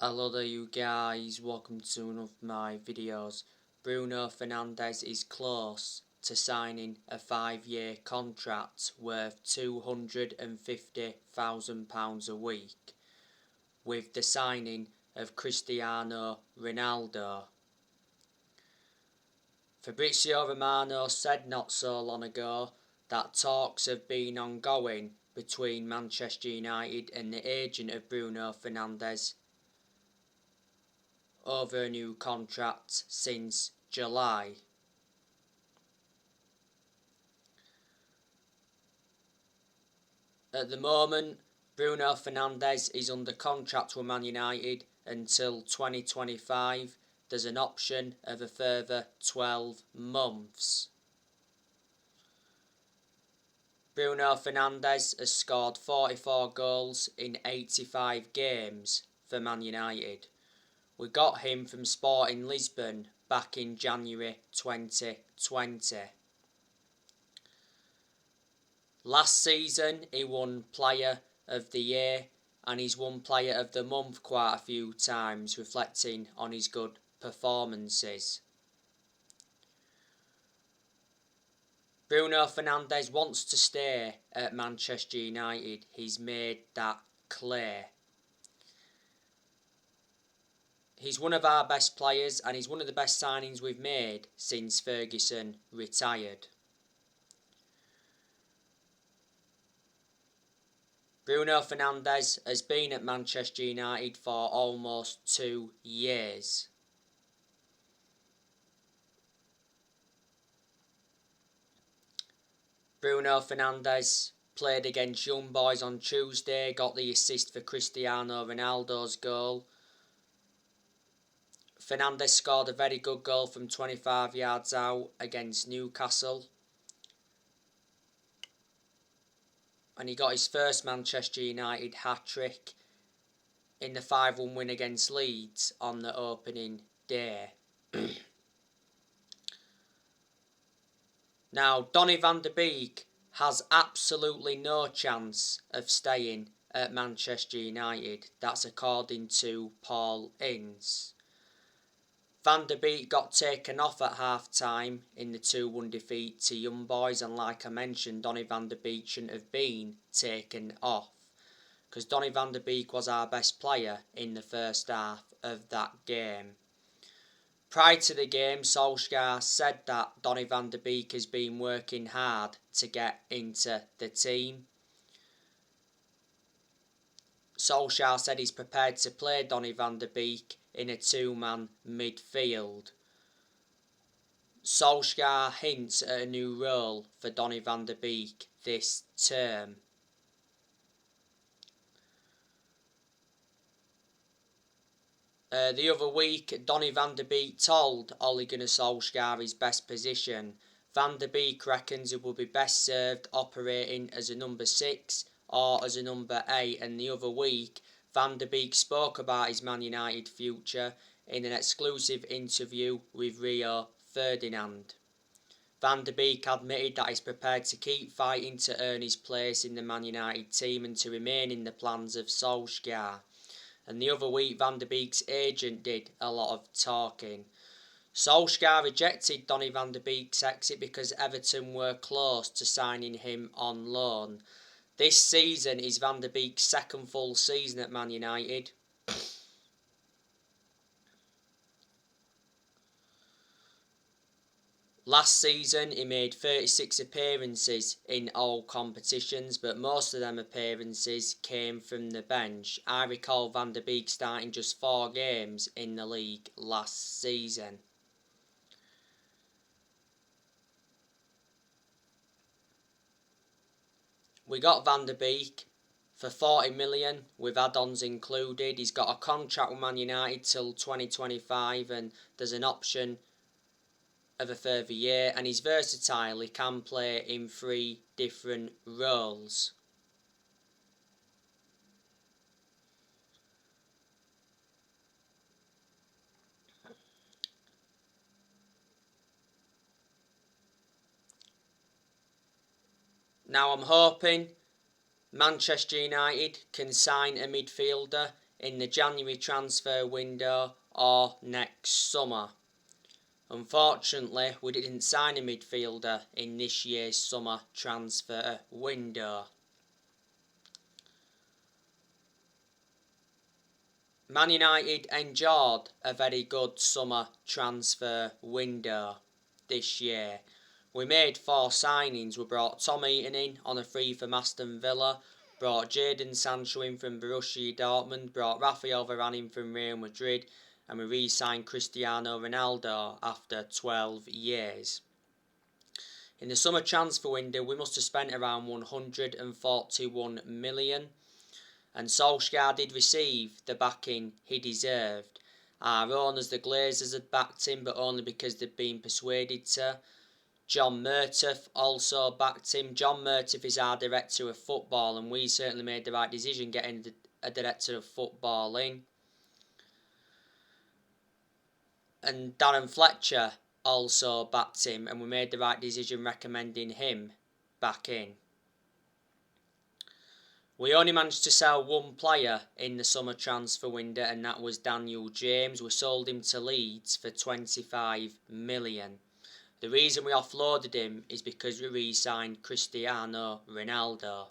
Hello there you guys, welcome to one of my videos. Bruno Fernandes is close to signing a 5-year contract worth £250,000 a week, with the signing of Cristiano Ronaldo. Fabrizio Romano said not so long ago that talks have been ongoing between Manchester United and the agent of Bruno Fernandes over a new contract since July. At the moment, Bruno Fernandes is under contract with Man United until 2025. There's an option of a further 12 months. Bruno Fernandes has scored 44 goals in 85 games for Man United. We got him from Sporting Lisbon back in January 2020. Last season he won Player of the Year and he's won Player of the Month quite a few times, reflecting on his good performances. Bruno Fernandes wants to stay at Manchester United. He's made that clear. He's one of our best players and he's one of the best signings we've made since Ferguson retired. Bruno Fernandes has been at Manchester United for almost 2 years. Bruno Fernandes played against Young Boys on Tuesday, got the assist for Cristiano Ronaldo's goal. Fernandes scored a very good goal from 25 yards out against Newcastle. And he got his first Manchester United hat-trick in the 5-1 win against Leeds on the opening day. Now, Donny van de Beek has absolutely no chance of staying at Manchester United. That's according to Paul Ince. Van de Beek got taken off at half-time in the 2-1 defeat to Young Boys, and like I mentioned, Donny van de Beek shouldn't have been taken off, because Donny van de Beek was our best player in the first half of that game. Prior to the game, Solskjaer said that Donny van de Beek has been working hard to get into the team. Solskjaer said he's prepared to play Donny van de Beek in a 2-man midfield. Solskjaer hints at a new role for Donny van de Beek this term. The other week, Donny van de Beek told Ole Gunnar Solskjaer his best position. Van de Beek reckons he will be best served operating as a number 6 or as a number 8, and the other week Van de Beek spoke about his Man United future in an exclusive interview with Rio Ferdinand. Van de Beek admitted that he's prepared to keep fighting to earn his place in the Man United team and to remain in the plans of Solskjaer. And the other week Van de Beek's agent did a lot of talking. Solskjaer rejected Donny van de Beek's exit because Everton were close to signing him on loan. This season is Van de Beek's second full season at Man United. Last season he made 36 appearances in all competitions, but most of them appearances came from the bench. I recall Van de Beek starting just 4 games in the league last season. We got Van de Beek for 40 million with add-ons included. He's got a contract with Man United till 2025 and there's an option of a further year, and he's versatile. He can play in 3 different roles. Now I'm hoping Manchester United can sign a midfielder in the January transfer window or next summer. Unfortunately, we didn't sign a midfielder in this year's summer transfer window. Man United enjoyed a very good summer transfer window this year. We made 4 signings. We brought Tom Eaton in on a free from Aston Villa, brought Jadon Sancho in from Borussia Dortmund, brought Rafael Varane in from Real Madrid, and we re-signed Cristiano Ronaldo after 12 years. In the summer transfer window, we must have spent around 141 million. And Solskjaer did receive the backing he deserved. Our owners, the Glazers, had backed him, but only because they'd been persuaded to. John Murtough also backed him. John Murtough is our director of football, and we certainly made the right decision getting a director of football in. And Darren Fletcher also backed him, and we made the right decision recommending him back in. We only managed to sell one player in the summer transfer window, and that was Daniel James. We sold him to Leeds for 25 million. The reason we offloaded him is because we re-signed Cristiano Ronaldo.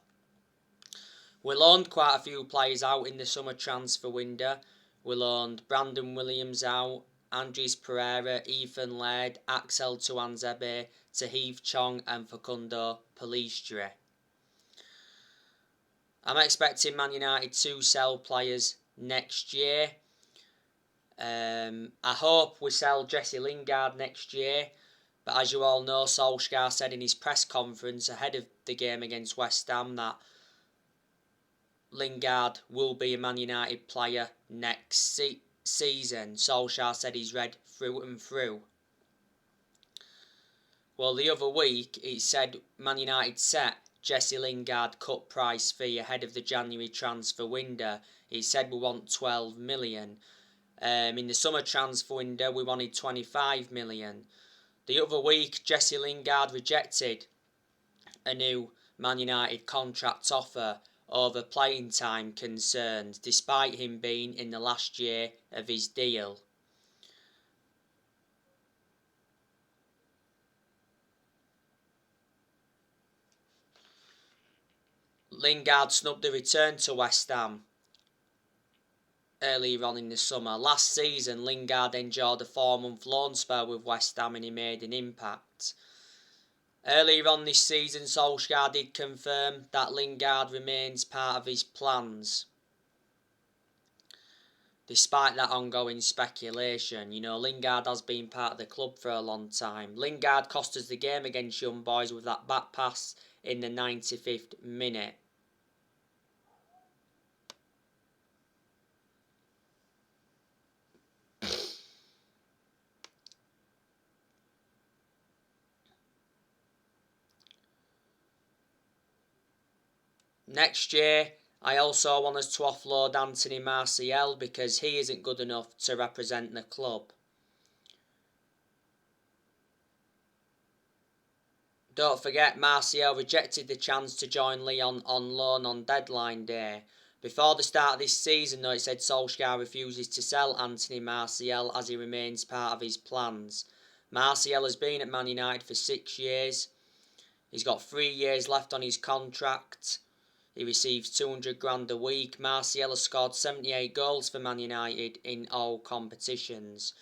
We loaned quite a few players out in the summer transfer window. We loaned Brandon Williams out, Andres Pereira, Ethan Laird, Axel Tuanzebe, Tahith Chong and Facundo Pellistri. I'm expecting Man United to sell players next year. I hope we sell Jesse Lingard next year. But as you all know, Solskjaer said in his press conference ahead of the game against West Ham that Lingard will be a Man United player next season. Solskjaer said he's read through and through. Well, the other week it said Man United set Jesse Lingard cut price fee ahead of the January transfer window. He said we want 12 million. In the summer transfer window we wanted 25 million. The other week Jesse Lingard rejected a new Man United contract offer over playing time concerns, despite him being in the last year of his deal. Lingard snubbed the return to West Ham earlier on in the summer. Last season, Lingard enjoyed a 4-month loan spell with West Ham and he made an impact. Earlier on this season, Solskjaer did confirm that Lingard remains part of his plans. Despite that ongoing speculation, Lingard has been part of the club for a long time. Lingard cost us the game against Young Boys with that back pass in the 95th minute. Next year, I also want us to offload Anthony Martial because he isn't good enough to represent the club. Don't forget, Martial rejected the chance to join Lyon on loan on deadline day. Before the start of this season, though, it said Solskjaer refuses to sell Anthony Martial as he remains part of his plans. Martial has been at Man United for 6 years. He's got 3 years left on his contract. He receives 200 grand a week. Martial has scored 78 goals for Man United in all competitions.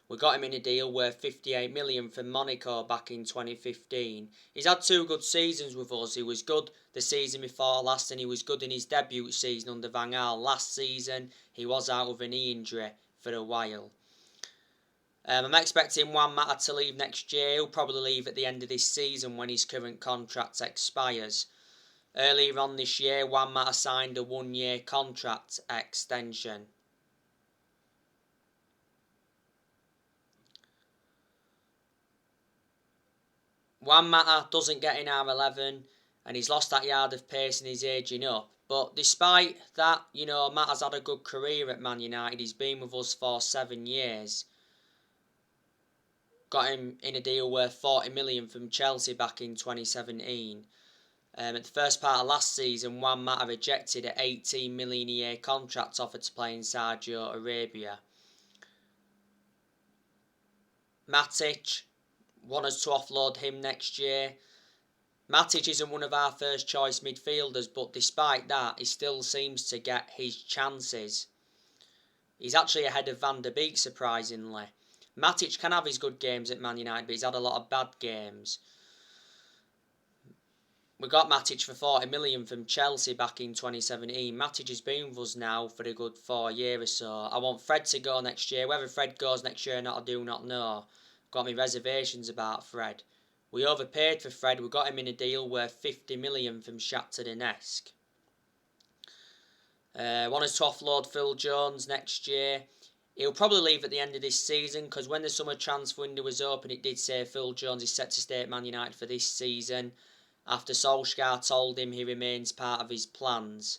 We got him in a deal worth 58 million from Monaco back in 2015. He's had 2 good seasons with us. He was good the season before last and he was good in his debut season under Van Gaal. Last season he was out with a knee injury for a while. I'm expecting Juan Mata to leave next year. He'll probably leave at the end of this season when his current contract expires. Earlier on this year, Juan Mata signed a 1-year contract extension. Juan Mata doesn't get in our 11 and he's lost that yard of pace and he's ageing up. But despite that, Mata's had a good career at Man United. He's been with us for 7 years. Got him in a deal worth 40 million from Chelsea back in 2017. At the first part of last season, Juan Mata rejected an 18 million a year contract offer to play in Saudi Arabia. Matic, want us to offload him next year. Matic isn't one of our first choice midfielders, but despite that, he still seems to get his chances. He's actually ahead of Van der Beek, surprisingly. Matic can have his good games at Man United, but he's had a lot of bad games. We got Matic for 40 million from Chelsea back in 2017. Matic has been with us now for a good 4 years or so. I want Fred to go next year. Whether Fred goes next year or not, I do not know. Got me reservations about Fred. We overpaid for Fred. We got him in a deal worth 50 million from Shakhtar Donetsk. Want us to offload Phil Jones next year. He'll probably leave at the end of this season, because when the summer transfer window was open, it did say Phil Jones is set to stay at Man United for this season, after Solskjaer told him he remains part of his plans.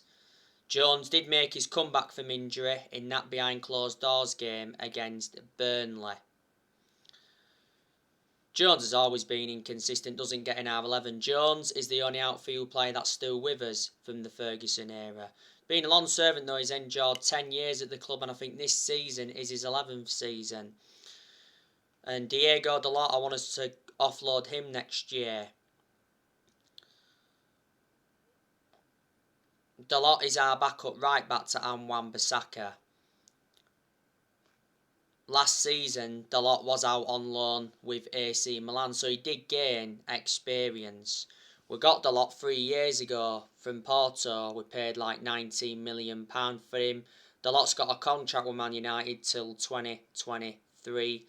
Jones did make his comeback from injury in that behind closed doors game against Burnley. Jones has always been inconsistent, doesn't get in our 11. Jones is the only outfield player that's still with us from the Ferguson era. Being a long servant though, he's endured 10 years at the club, and I think this season is his 11th season. And Diogo Dalot, I want us to offload him next year. Dalot is our backup right back to Wan-Bissaka. Last season, Dalot was out on loan with AC Milan, so he did gain experience. We got Dalot 3 years ago from Porto. We paid like £19 million for him. Dalot's got a contract with Man United till 2023.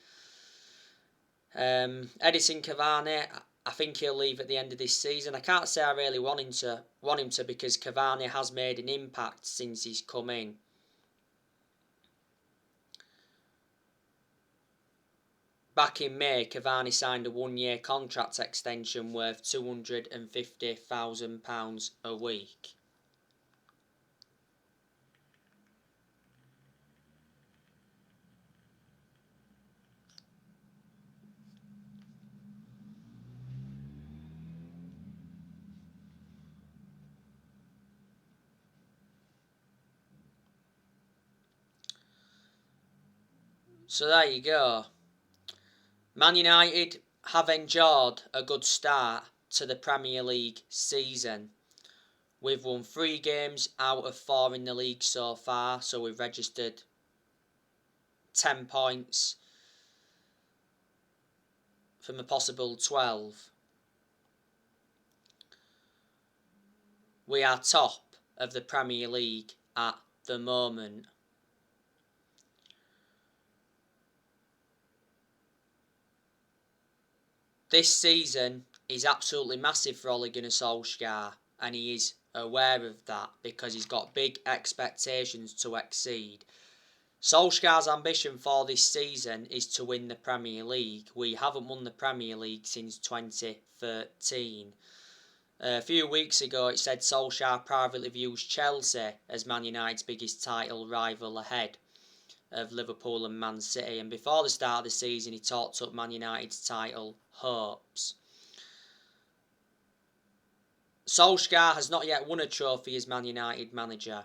Edison Cavani, I think he'll leave at the end of this season. I can't say I really want him to because Cavani has made an impact since he's come in. Back in May, Cavani signed a 1-year contract extension worth £250,000 a week. So there you go. Man United have enjoyed a good start to the Premier League season. We've won 3 games out of 4 in the league so far, so we've registered 10 points from a possible 12. We are top of the Premier League at the moment. This season is absolutely massive for Ole Gunnar Solskjaer, and he is aware of that because he's got big expectations to exceed. Solskjaer's ambition for this season is to win the Premier League. We haven't won the Premier League since 2013. A few weeks ago it said Solskjaer privately views Chelsea as Man United's biggest title rival ahead of Liverpool and Man City, and before the start of the season he talked up Man United's title hopes. Solskjaer has not yet won a trophy as Man United manager.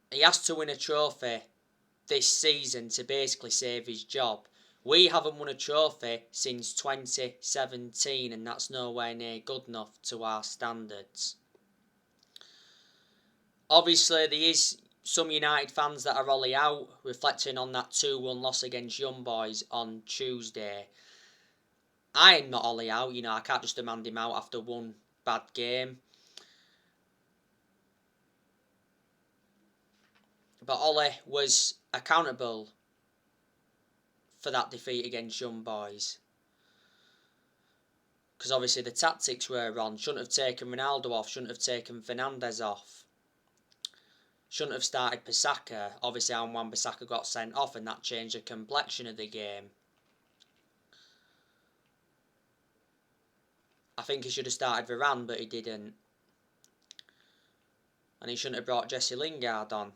He has to win a trophy this season to basically save his job. We haven't won a trophy since 2017, and that's nowhere near good enough to our standards. Obviously, there is some United fans that are Ollie out, reflecting on that 2-1 loss against Young Boys on Tuesday. I am not Ollie out, I can't just demand him out after one bad game. But Ollie was accountable for that defeat against Young Boys. Because obviously the tactics were wrong. Shouldn't have taken Ronaldo off, shouldn't have taken Fernandes off. Shouldn't have started Pisaka. Obviously, Wan-Bissaka got sent off, and that changed the complexion of the game. I think he should have started Varane, but he didn't. And he shouldn't have brought Jesse Lingard on.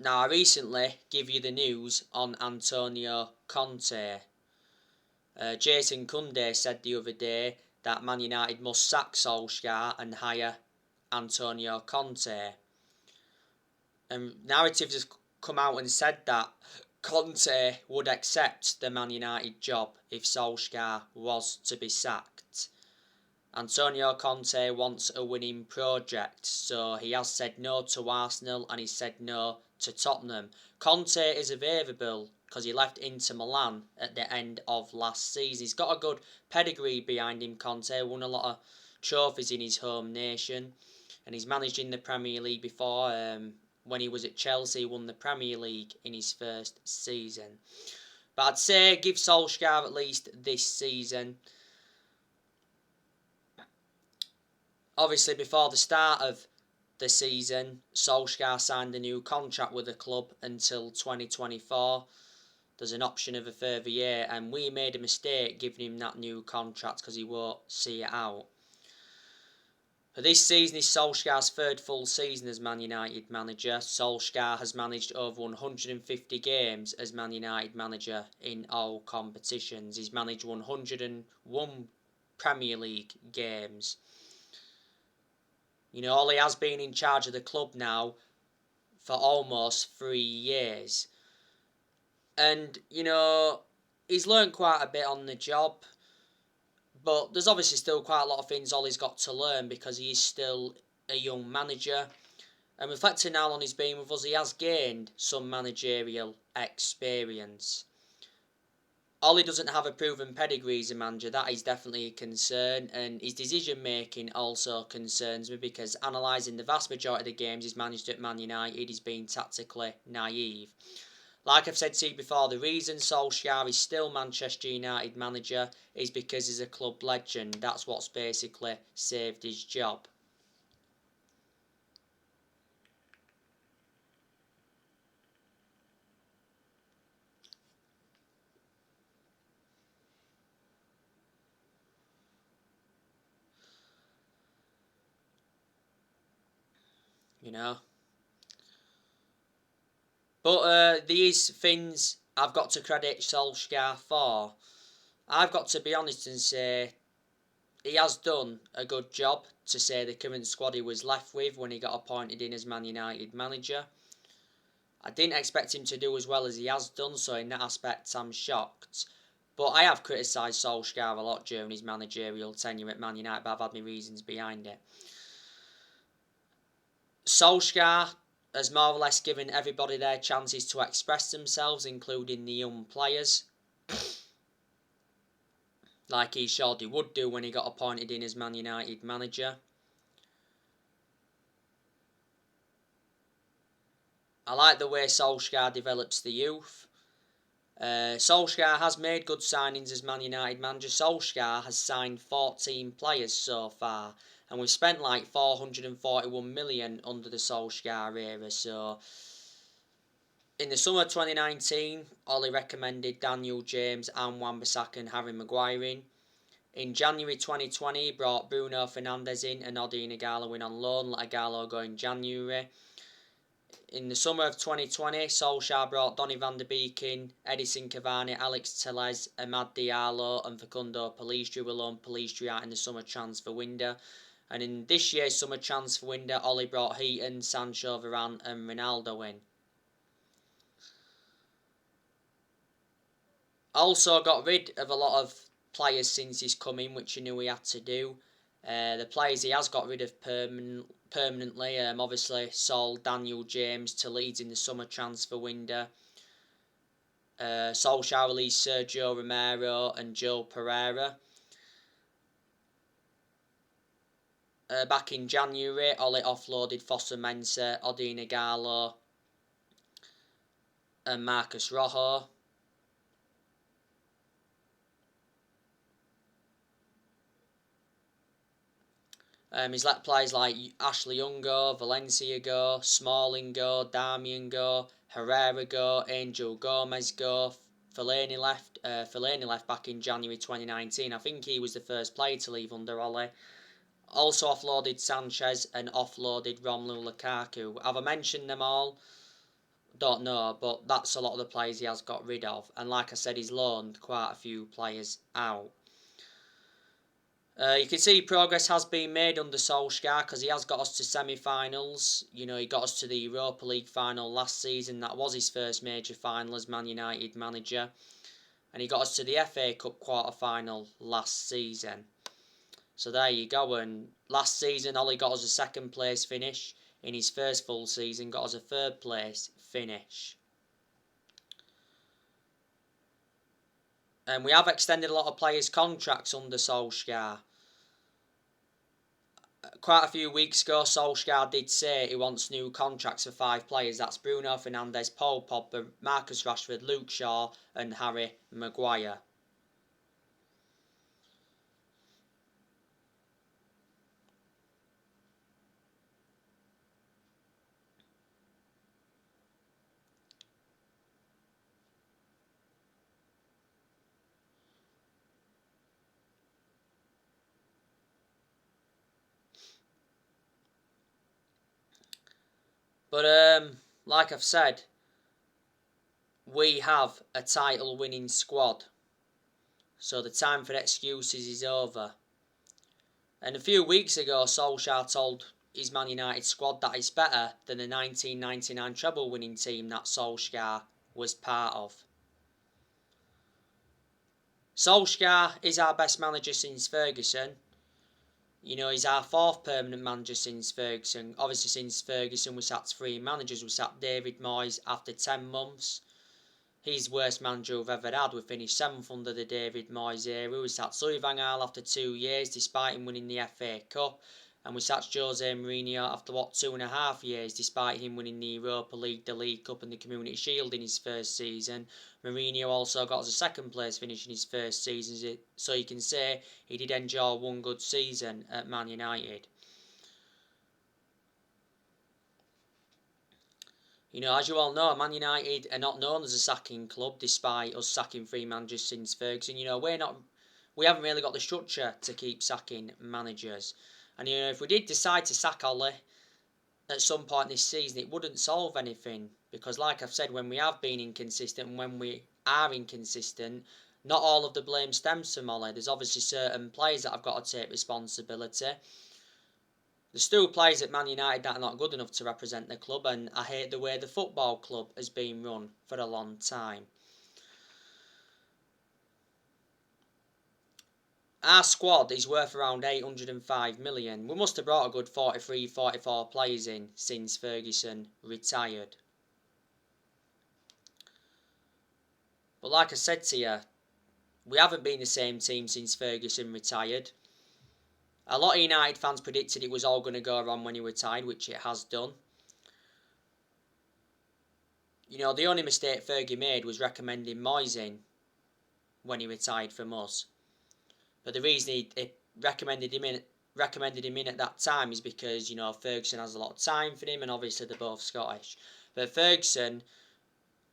Now, I recently give you the news on Antonio Conte. Jason Conte said the other day that Man United must sack Solskjaer and hire Antonio Conte. And narratives have come out and said that Conte would accept the Man United job if Solskjaer was to be sacked. Antonio Conte wants a winning project, so he has said no to Arsenal and he said no to Tottenham. Conte is available because he left Inter Milan at the end of last season. He's got a good pedigree behind him, Conte. Won a lot of trophies in his home nation, and he's managed in the Premier League before. When he was at Chelsea, he won the Premier League in his first season. But I'd say give Solskjaer at least this season. Obviously, before the start of the season, Solskjaer signed a new contract with the club until 2024. There's an option of a further year, and we made a mistake giving him that new contract because he won't see it out. But this season is Solskjaer's third full season as Man United manager. Solskjaer has managed over 150 games as Man United manager in all competitions. He's managed 101 Premier League games. You know, Ollie has been in charge of the club now for almost 3 years. And, you know, he's learned quite a bit on the job. But there's obviously still quite a lot of things Ollie's got to learn because he is still a young manager. And reflecting now on his being with us, he has gained some managerial experience. Ollie doesn't have a proven pedigree as a manager, that is definitely a concern, and his decision making also concerns me because analysing the vast majority of the games he's managed at Man United, he's been tactically naive. Like I've said to you before, the reason Solskjaer is still Manchester United manager is because he's a club legend. That's what's basically saved his job. You know. But these things I've got to credit Solskjaer for. I've got to be honest and say he has done a good job to say the current squad he was left with when he got appointed in as Man United manager. I didn't expect him to do as well as he has done, so in that aspect I'm shocked. But I have criticised Solskjaer a lot during his managerial tenure at Man United, but I've had my reasons behind it. Solskjaer has more or less given everybody their chances to express themselves, including the young players. Like he surely would do when he got appointed in as Man United manager. I like the way Solskjaer develops the youth. Solskjaer has made good signings as Man United manager. Solskjaer has signed 14 players so far, and we've spent like 441 million under the Solskjaer era. So, in the summer 2019, Ollie recommended Daniel James and Wan-Bissaka and Harry Maguire in. In January 2020, he brought Bruno Fernandes in and Odion Ighalo in on loan, let Ighalo go in January. In the summer of 2020, Solskjaer brought Donny van de Beek in, Edison Cavani, Alex Telles, Amad Diallo and Facundo Pellistri were loaned Pellistri out in the summer transfer window. And in this year's summer transfer window, Ollie brought Heaton, Sancho, Varane and Ronaldo in. Also got rid of a lot of players since he's come in, which he knew he had to do. The players he has got rid of permanently, obviously sold Daniel James to Leeds in the summer transfer window. Solskjaer released Sergio Romero and Joe Pereira. Back in January, Ollie offloaded Foster Mensah, Odion Ighalo and Marcus Rojo. He's let players like Ashley Young go, Valencia go, Smalling go, Darmian go, Herrera go, Angel Gomez go. Fellaini left back in January 2019. I think he was the first player to leave under Ollie. Also offloaded Sanchez and offloaded Romelu Lukaku. Have I mentioned them all? don't know, but that's a lot of the players he has got rid of. And like I said, he's loaned quite a few players out. You can see progress has been made under Solskjaer because he has got us to semi-finals. You know, he got us to the Europa League final last season. That was his first major final as Man United manager. And he got us to the FA Cup quarter-final last season. So there you go. And last season, Ollie got us a second place finish. In his first full season, got us a third place finish. And we have extended a lot of players' contracts under Solskjaer. Quite a few weeks ago, Solskjaer did say he wants new contracts for 5 players. That's Bruno Fernandes, Paul Pogba, Marcus Rashford, Luke Shaw and Harry Maguire. But like I've said, we have a title winning squad. So the time for excuses is over. And a few weeks ago, Solskjaer told his Man United squad that it's better than the 1999 treble winning team that Solskjaer was part of. Solskjaer is our best manager since Ferguson. You know, he's our 4th permanent manager since Ferguson. Obviously, since Ferguson, we sacked 3 managers. We sacked David Moyes after 10 months. He's the worst manager we've ever had. We finished 7th under the David Moyes era. We sacked Louis van Gaal after 2 years, despite him winning the FA Cup. And we sacked Jose Mourinho after, 2.5 years, despite him winning the Europa League, the League Cup and the Community Shield in his first season. Mourinho also got us a 2nd place finish in his first season, so you can say he did enjoy one good season at Man United. You know, as you all know, Man United are not known as a sacking club, despite us sacking 3 managers since Ferguson. You know, we haven't really got the structure to keep sacking managers. And, you know, if we did decide to sack Ollie at some point this season, it wouldn't solve anything. Because, like I've said, when we have been inconsistent and when we are inconsistent, not all of the blame stems from Ollie. There's obviously certain players that have got to take responsibility. There's still players at Man United that are not good enough to represent the club, and I hate the way the football club has been run for a long time. Our squad is worth around 805 million. We must have brought a good 43, 44 players in since Ferguson retired. But like I said to you, we haven't been the same team since Ferguson retired. A lot of United fans predicted it was all going to go wrong when he retired, which it has done. You know, the only mistake Fergie made was recommending Moyes in when he retired from us. But the reason he recommended him in at that time is because, you know, Ferguson has a lot of time for him and obviously they're both Scottish. But Ferguson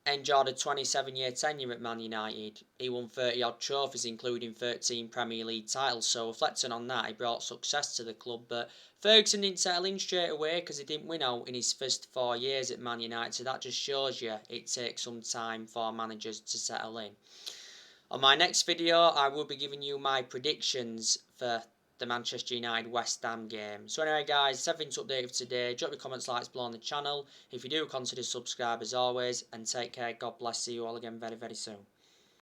enjoyed a 27-year tenure at Man United. He won 30-odd trophies, including 13 Premier League titles. So reflecting on that, he brought success to the club. But Ferguson didn't settle in straight away because he didn't win out in his first 4 years at Man United. So that just shows you it takes some time for managers to settle in. On my next video, I will be giving you my predictions for the Manchester United West Ham game. So anyway guys, everything's updated for today. Drop your comments, likes below on the channel. If you do, consider subscribe as always. And take care. God bless. See you all again very, very soon.